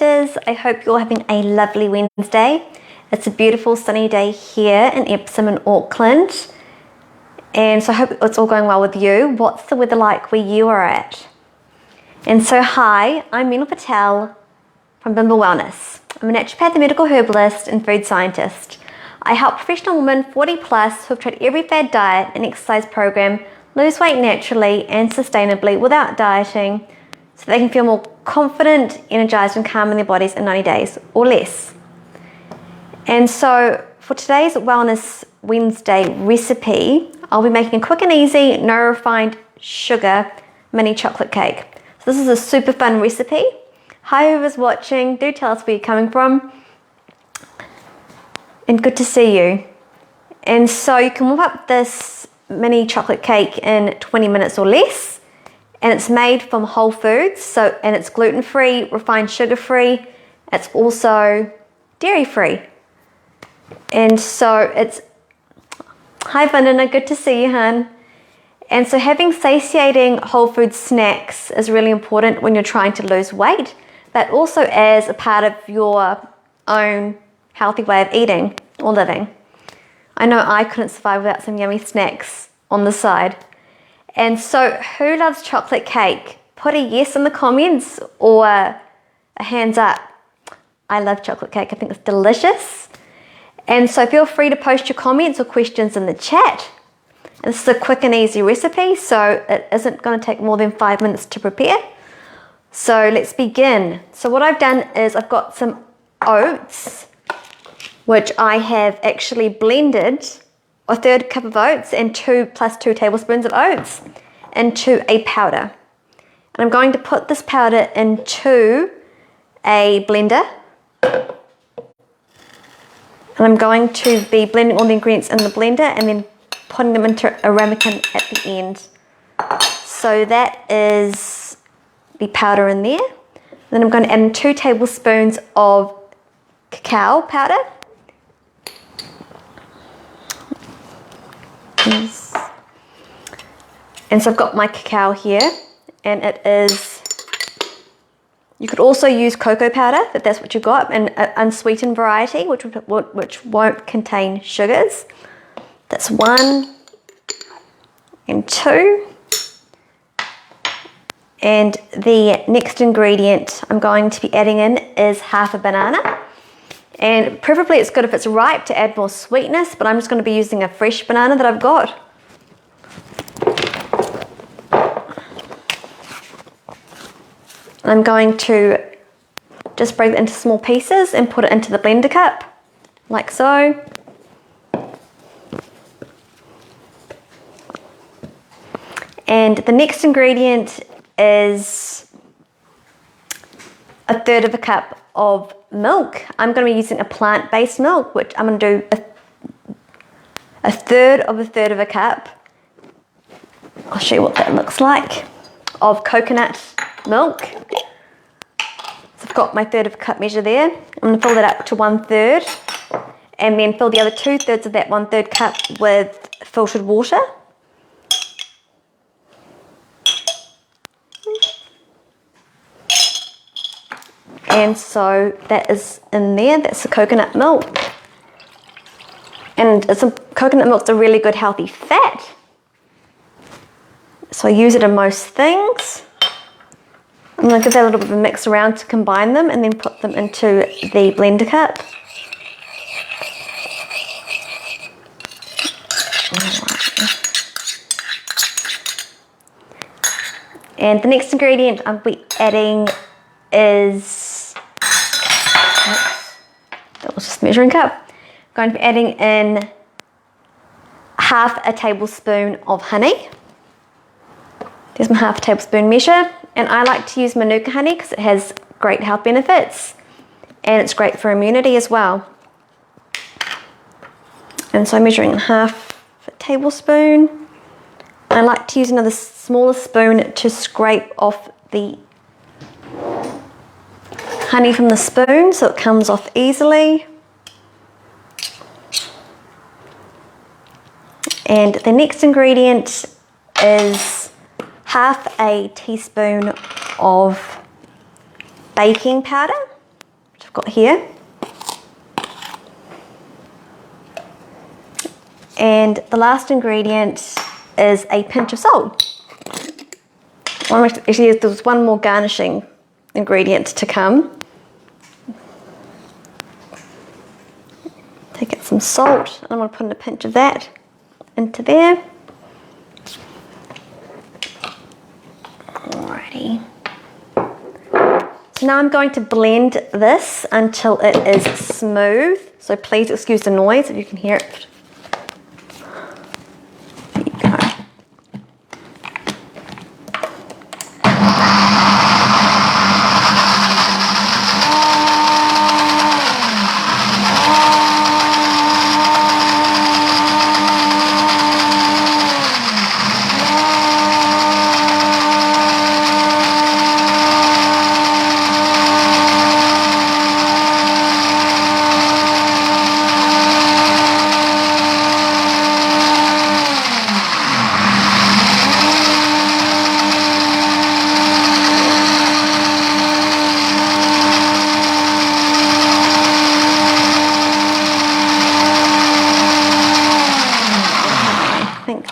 sisters. I hope you're having a lovely Wednesday. It's a beautiful sunny day here in Epsom in Auckland. And so I hope it's all going well with you. What's the weather like where you are at? And so hi, I'm Meenal Patel from Bimba Wellness. I'm a naturopath, medical herbalist and food scientist. I help professional women 40 plus who have tried every fad diet and exercise program lose weight naturally and sustainably without dieting so they can feel more confident, energized and calm in their bodies in 90 days or less. And so for today's Wellness Wednesday recipe, I'll be making a quick and easy, no refined sugar mini chocolate cake. So this is a super fun recipe. Hi whoever's watching, do tell us where you're coming from. And good to see you. And so you can whip up this mini chocolate cake in 20 minutes or less. And it's made from whole foods, and it's gluten-free, refined sugar-free. It's also dairy-free. And so it's, hi Vandana, good to see you, hun. And so having satiating whole food snacks is really important when you're trying to lose weight, but also as a part of your own healthy way of eating or living. I know I couldn't survive without some yummy snacks on the side. And so who loves chocolate cake? Put a yes in the comments or a hands up. I love chocolate cake. I think it's delicious. And so feel free to post your comments or questions in the chat. And this is a quick and easy recipe, so it isn't going to take more than 5 minutes to prepare. So let's begin. So what I've done is I've got some oats, which I have actually blended a third cup of oats and 2 tablespoons of oats into a powder. And I'm going to put this powder into a blender. And I'm going to be blending all the ingredients in the blender and then putting them into a ramekin at the end. So that is the powder in there. Then I'm going to add in 2 tablespoons of cacao powder. And so I've got my cacao here, and it is, you could also use cocoa powder if that's what you got, an unsweetened variety which won't contain sugars. That's 1 and 2. And the next ingredient I'm going to be adding in is half a banana. And preferably it's good if it's ripe to add more sweetness, but I'm just going to be using a fresh banana that I've got. I'm going to just break it into small pieces and put it into the blender cup, like so. And the next ingredient is a third of a cup of milk. I'm going to be using a plant-based milk, which I'm going to do a third of a cup. I'll show you what that looks like, of coconut milk. So I've got my third of a cup measure there. I'm going to fill that up to 1/3 and then fill the other 2/3 of that 1/3 cup with filtered water. And so that is in there, that's the coconut milk. And coconut milk's a really good healthy fat. So I use it in most things. I'm going to give that a little bit of a mix around to combine them and then put them into the blender cup. And the next ingredient I'll be adding is, that was just a measuring cup. I'm going to be adding in half a tablespoon of honey. There's my half a tablespoon measure. And I like to use Manuka honey because it has great health benefits and it's great for immunity as well. And so I'm measuring half a tablespoon. I like to use another smaller spoon to scrape off the honey from the spoon so it comes off easily. And the next ingredient is half a teaspoon of baking powder. I've got here. And the last ingredient is a pinch of salt. Actually, there's one more garnishing ingredient to come. Take out some salt, and I'm going to put in a pinch of that into there. Alrighty. So now I'm going to blend this until it is smooth. So please excuse the noise if you can hear it. There you go.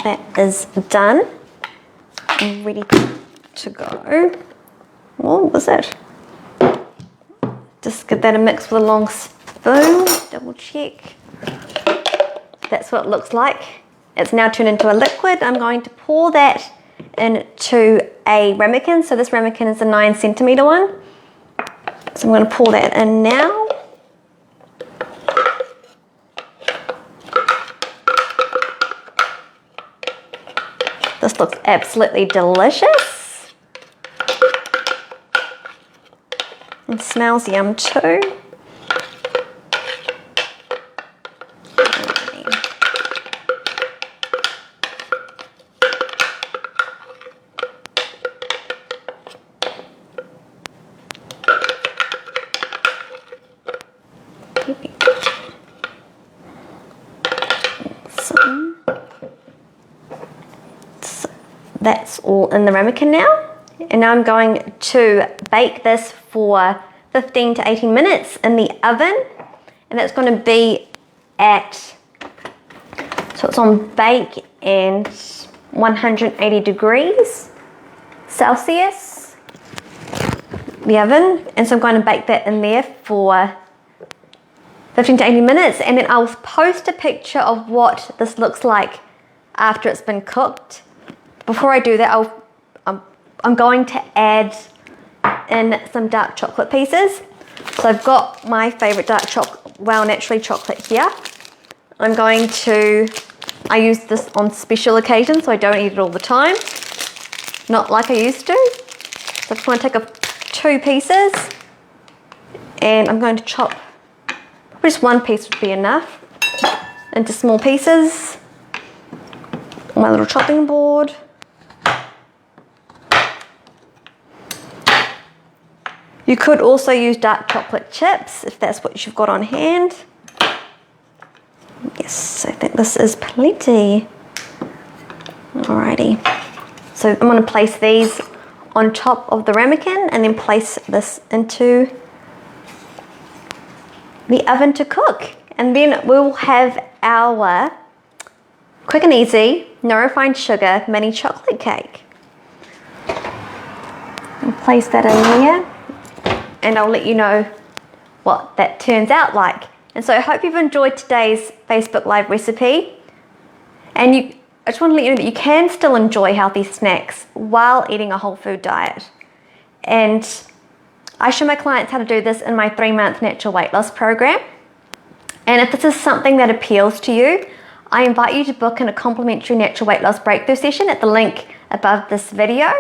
That is done and ready to go. What was it? Just give that a mix with a long spoon, double check. That's what it looks like. It's now turned into a liquid. I'm going to pour that into a ramekin. So this ramekin is a 9 centimeter one. So I'm going to pour that in now. This looks absolutely delicious. It smells yum too. That's all in the ramekin now. And now I'm going to bake this for 15 to 18 minutes in the oven. And that's going to be at, so it's on bake and 180 degrees Celsius, the oven. And so I'm going to bake that in there for 15 to 18 minutes. And then I'll post a picture of what this looks like after it's been cooked. Before I do that, I'm going to add in some dark chocolate pieces. So I've got my favorite dark chocolate, Well Naturally chocolate here. I use this on special occasions, so I don't eat it all the time. Not like I used to. So I just want to take 2 pieces, and I'm going to chop, just 1 piece would be enough, into small pieces on my little chopping board. You could also use dark chocolate chips if that's what you've got on hand. Yes, I think this is plenty. Alrighty. So I'm going to place these on top of the ramekin and then place this into the oven to cook. And then we'll have our quick and easy, no refined sugar mini chocolate cake. I'll place that in there. And I'll let you know what that turns out like. And so I hope you've enjoyed today's Facebook Live recipe. And I just want to let you know that you can still enjoy healthy snacks while eating a whole food diet. And I show my clients how to do this in my 3-month natural weight loss program. And if this is something that appeals to you, I invite you to book in a complimentary natural weight loss breakthrough session at the link above this video.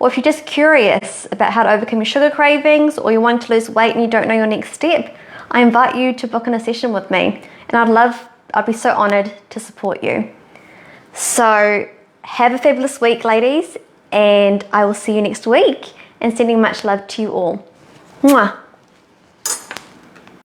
Or if you're just curious about how to overcome your sugar cravings, or you want to lose weight and you don't know your next step, I invite you to book in a session with me. And I'd be so honored to support you. So have a fabulous week, ladies, and I will see you next week, and sending much love to you all. Mwah.